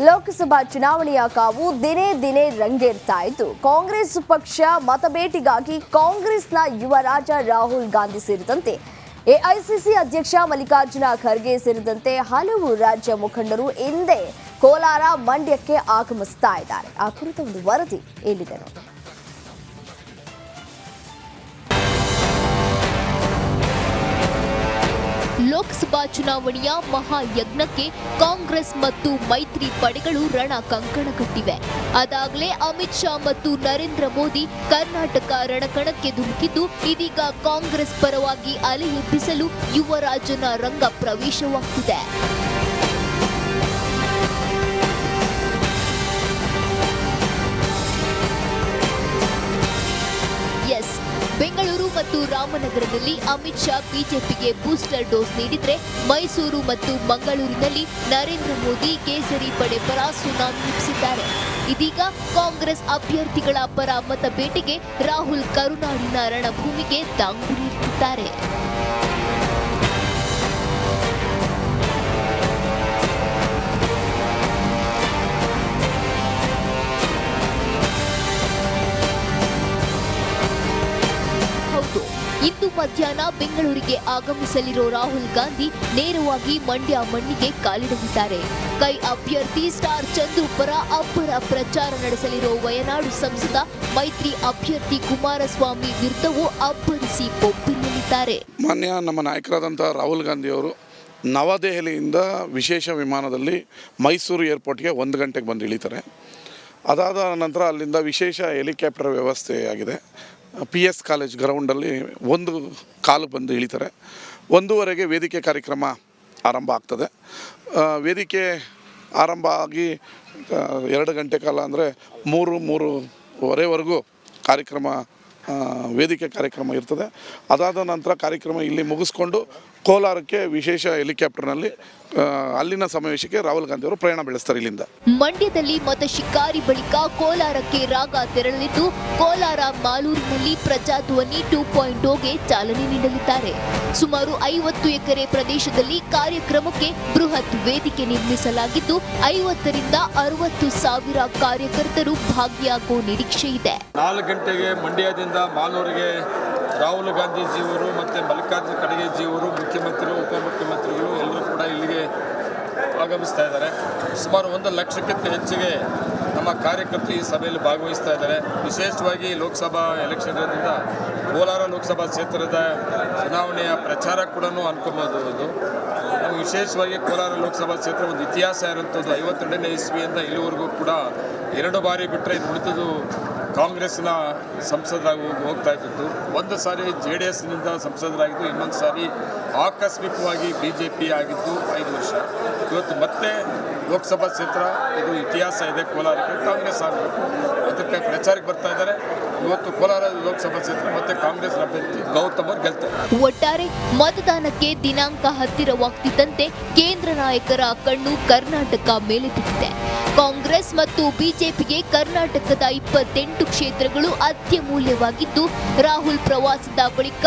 ಲೋಕಸಭಾ ಚುನಾವಣೆಯ ಕಾವು ದಿನೇ ದಿನೇ ರಂಗೇರ್ತಾ ಇದ್ದು ಕಾಂಗ್ರೆಸ್ ಪಕ್ಷ ಮತಬೇಟೆಗಾಗಿ ಕಾಂಗ್ರೆಸ್ನ ಯುವರಾಜ ರಾಹುಲ್ ಗಾಂಧಿ ಸೇರಿದಂತೆ ಎಐಸಿಸಿ ಅಧ್ಯಕ್ಷ ಮಲ್ಲಿಕಾರ್ಜುನ ಖರ್ಗೆ ಸೇರಿದಂತೆ ಹಲವು ರಾಜ್ಯ ಮುಖಂಡರು ಇಂದೇ ಕೋಲಾರ ಮಂಡ್ಯಕ್ಕೆ ಆಗಮಿಸ್ತಾ ಇದ್ದಾರೆ. ಆ ಕುರಿತ ಒಂದು ವರದಿ ಇಲ್ಲಿದೆ ನೋಡಿ. ಲೋಕಸಭಾ ಚುನಾವಣೆಯ ಮಹಾಯಜ್ಞಕ್ಕೆ ಕಾಂಗ್ರೆಸ್ ಮತ್ತು ಮೈತ್ರಿ ಪಡೆಗಳು ರಣ ಕಂಕಣ ಕಟ್ಟಿವೆ. ಅದಾಗಲೇ ಅಮಿತ್ ಶಾ ಮತ್ತು ನರೇಂದ್ರ ಮೋದಿ ಕರ್ನಾಟಕ ರಣಕಣಕ್ಕೆ ಧುಮುಕಿದ್ದು ಇದೀಗ ಕಾಂಗ್ರೆಸ್ ಪರವಾಗಿ ಅಲೆ ಎಬ್ಬಿಸಲು ಯುವರಾಜನ ರಂಗ ಪ್ರವೇಶವಾಗ್ತಿದೆ. ಬೆಂಗಳೂರು ಮತ್ತು ರಾಮನಗರದಲ್ಲಿ ಅಮಿತ್ ಶಾ ಬಿಜೆಪಿಗೆ ಬೂಸ್ಟರ್ ಡೋಸ್ ನೀಡಿದ್ರೆ, ಮೈಸೂರು ಮತ್ತು ಮಂಗಳೂರಿನಲ್ಲಿ ನರೇಂದ್ರ ಮೋದಿ ಕೇಸರಿ ಪಡೆ ಪರ ಸುನಾಮಿ ಎಬ್ಬಿಸಿದ್ದಾರೆ. ಇದೀಗ ಕಾಂಗ್ರೆಸ್ ಅಭ್ಯರ್ಥಿಗಳ ಪರ ಮತ ಬೇಟೆಗೆ ರಾಹುಲ್ ಕರುನಾಡಿನ ರಣಭೂಮಿಗೆ ದಾಂಗುರಿ ಇಟ್ಟಿದ್ದಾರೆ. ಇಂದು ಮಧ್ಯಾಹ್ನ ಬೆಂಗಳೂರಿಗೆ ಆಗಮಿಸಲಿರೋ ರಾಹುಲ್ ಗಾಂಧಿ ನೇರವಾಗಿ ಮಂಡ್ಯ ಮಣ್ಣಿಗೆ ಕಾಲಿಡಲಿದ್ದಾರೆ. ಕೈ ಅಭ್ಯರ್ಥಿ ಸ್ಟಾರ್ ಚಂದ್ರು ಪರ ಅಬ್ಬರ ಪ್ರಚಾರ ನಡೆಸಲಿರೋ ವಯನಾಡು ಸಂಸದ ಮೈತ್ರಿ ಅಭ್ಯರ್ಥಿ ಕುಮಾರಸ್ವಾಮಿ ವಿರುದ್ಧವೂ ಅಬ್ಬರಿಸಿ ಬೊಬ್ಬಿರಲಿದ್ದಾರೆ. ಮಾನ್ಯ ನಮ್ಮ ನಾಯಕರಾದಂಥ ರಾಹುಲ್ ಗಾಂಧಿ ಅವರು ನವದೆಹಲಿಯಿಂದ ವಿಶೇಷ ವಿಮಾನದಲ್ಲಿ ಮೈಸೂರು ಏರ್ಪೋರ್ಟ್ಗೆ 1 ಗಂಟೆಗೆ ಬಂದು ಇಳಿತಾರೆ. ಅದಾದ ನಂತರ ಅಲ್ಲಿಂದ ವಿಶೇಷ ಹೆಲಿಕಾಪ್ಟರ್ ವ್ಯವಸ್ಥೆ ಆಗಿದೆ. PS ಕಾಲೇಜ್ ಗ್ರೌಂಡಲ್ಲಿ 1 ಕಾಲಿಗೆ ಬಂದು ಇಳಿತಾರೆ. 1:15ಗೆ ವೇದಿಕೆ ಕಾರ್ಯಕ್ರಮ ಆರಂಭ ಆಗ್ತದೆ. ವೇದಿಕೆ ಆರಂಭ ಆಗಿ 2 ಗಂಟೆ ಕಾಲ ಅಂದರೆ 3:30ವರೆಗೂ ವೇದಿಕೆ ಕಾರ್ಯಕ್ರಮ ಇರ್ತದೆ. ಅದಾದ ನಂತರ ಕಾರ್ಯಕ್ರಮ ಇಲ್ಲಿ ಮುಗಿಸ್ಕೊಂಡು ಕೋಲಾರಕ್ಕೆ ವಿಶೇಷ ಹೆಲಿಕಾಪ್ಟರ್ನಲ್ಲಿ ಅಲ್ಲಿನ ಸಮಾವೇಶಕ್ಕೆ ರಾಹುಲ್ ಗಾಂಧಿ ಅವರು ಪ್ರಯಾಣ ಬೆಳೆಸ್ತಾರೆ. ಇಲ್ಲಿಂದ ಮಂಡ್ಯದಲ್ಲಿ ಮತ ಶಿಕಾರಿ ಬಳಿಕ ಕೋಲಾರಕ್ಕೆ ರಾಗ ತೆರಳಲಿದ್ದು, ಕೋಲಾರ ಮಾಲೂರಿನಲ್ಲಿ ಪ್ರಜಾಧ್ವನಿ 2.0ಗೆ ಚಾಲನೆ ನೀಡಲಿದ್ದಾರೆ. ಸುಮಾರು 50 ಎಕರೆ ಪ್ರದೇಶದಲ್ಲಿ ಕಾರ್ಯಕ್ರಮಕ್ಕೆ ಬೃಹತ್ ವೇದಿಕೆ ನಿರ್ಮಿಸಲಾಗಿದ್ದು 50ರಿಂದ 60 ಸಾವಿರ ಕಾರ್ಯಕರ್ತರು ಭಾಗಿಯಾಗುವ ನಿರೀಕ್ಷೆ ಇದೆ. 4 ಗಂಟೆಗೆ ಮಂಡ್ಯದಿಂದ ಮಾಲೂರಿಗೆ ರಾಹುಲ್ ಗಾಂಧೀಜಿಯವರು ಮತ್ತು ಮಲ್ಲಿಕಾರ್ಜುನ ಖರ್ಗೆಜಿಯವರು ಮುಖ್ಯಮಂತ್ರಿಗಳು, ಉಪಮುಖ್ಯಮಂತ್ರಿಗಳು ಎಲ್ಲರೂ ಕೂಡ ಇಲ್ಲಿಗೆ ಆಗಮಿಸ್ತಾ ಇದ್ದಾರೆ. ಸುಮಾರು 1 ಲಕ್ಷಕ್ಕಿಂತ ಹೆಚ್ಚಿಗೆ ನಮ್ಮ ಕಾರ್ಯಕರ್ತರು ಈ ಸಭೆಯಲ್ಲಿ ಭಾಗವಹಿಸ್ತಾ ಇದ್ದಾರೆ. ವಿಶೇಷವಾಗಿ ಲೋಕಸಭಾ ಎಲೆಕ್ಷನ್ ಇರೋದ್ರಿಂದ ಕೋಲಾರ ಲೋಕಸಭಾ ಕ್ಷೇತ್ರದ ಚುನಾವಣೆಯ ಪ್ರಚಾರ ಕೂಡ ಅನ್ಕೋಬಹುದು. ನಾವು ವಿಶೇಷವಾಗಿ ಕೋಲಾರ ಲೋಕಸಭಾ ಕ್ಷೇತ್ರ ಒಂದು ಇತಿಹಾಸ ಇರುವಂಥದ್ದು. 52ನೇ ಇಸ್ವಿಯಿಂದ ಇಲ್ಲಿವರೆಗೂ ಕೂಡ 2 ಬಾರಿ ಬಿಟ್ಟರೆ ಇದು ಉಳಿತದ್ದು ಕಾಂಗ್ರೆಸ್ನ ಸಂಸದರಾಗಿ ಹೋಗ್ತಾ ಇದ್ದದ್ದು. 1 ಸಾರಿ JDSನಿಂದ ಸಂಸದರಾಗಿದ್ದು, ಇನ್ನೊಂದು ಸಾರಿ ಆಕಸ್ಮಿಕವಾಗಿ BJP ಆಗಿದ್ದು 5 ವರ್ಷ. ಇವತ್ತು ಮತ್ತೆ ಲೋಕಸಭಾ ಕ್ಷೇತ್ರ ಇದು ಇತಿಹಾಸ ಇದೆ. ಕೋಲಾರಕ್ಕೆ ಕಾಂಗ್ರೆಸ್ ಆಗಬೇಕು ಅದಕ್ಕೆ ಪ್ರಚಾರಕ್ಕೆ ಬರ್ತಾ ಇದ್ದಾರೆ. ಇವತ್ತು ಕೋಲಾರ ಲೋಕಸಭಾ ಕ್ಷೇತ್ರ ಮತ್ತೆ ಕಾಂಗ್ರೆಸ್ ಅಭ್ಯರ್ಥಿ ಗೌತಮ್ ಅವರು ಗೆಲ್ತಾರೆ. ಒಟ್ಟಾರೆ ಮತದಾನಕ್ಕೆ ದಿನಾಂಕ ಹತ್ತಿರವಾಗ್ತಿದ್ದಂತೆ ಕೇಂದ್ರ ನಾಯಕರ ಕಣ್ಣು ಕರ್ನಾಟಕ ಮೇಲೆ ಬಿದ್ದಿದೆ. ಕಾಂಗ್ರೆಸ್ ಮತ್ತು ಬಿಜೆಪಿಗೆ ಕರ್ನಾಟಕದ 28 ಕ್ಷೇತ್ರಗಳು ಅತ್ಯಮೂಲ್ಯವಾಗಿದ್ದು, ರಾಹುಲ್ ಪ್ರವಾಸದ ಬಳಿಕ